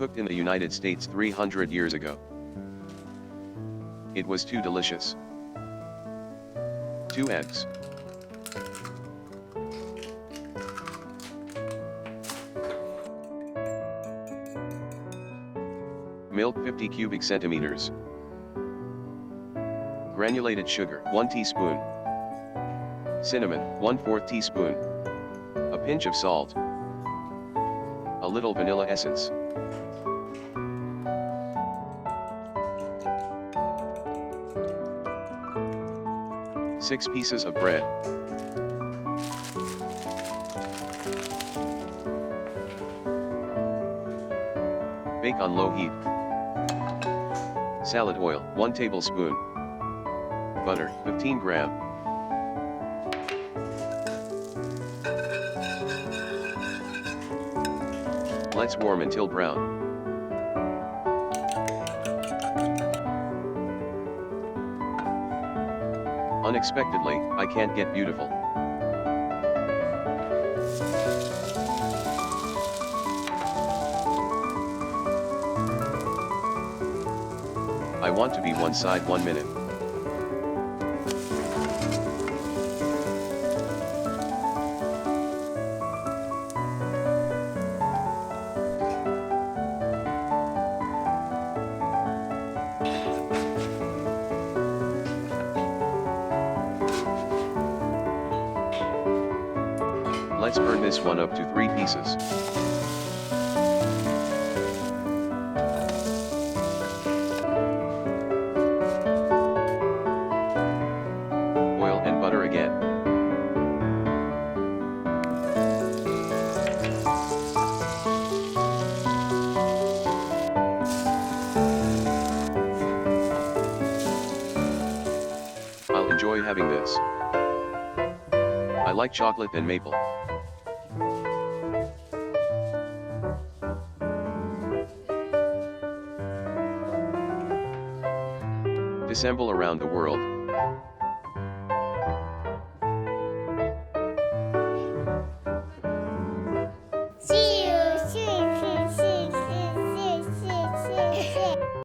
cooked in the United States 300 years ago. It was too delicious. 2 eggs. Milk 50 cubic centimeters. Granulated sugar 1 teaspoon. Cinnamon 1/4 teaspoon. A pinch of salt. A little vanilla essence. Six pieces of bread. Bake on low heat. Salad oil 1 tablespoon. Butter 15 gram. Let's warm until brown. Unexpectedly, I can't get beautiful. I want to be one side 1 minute. Let's burn this one up to 3 pieces. Oil and butter again. I'll enjoy having this. I like chocolate and maple. Disassemble around the world.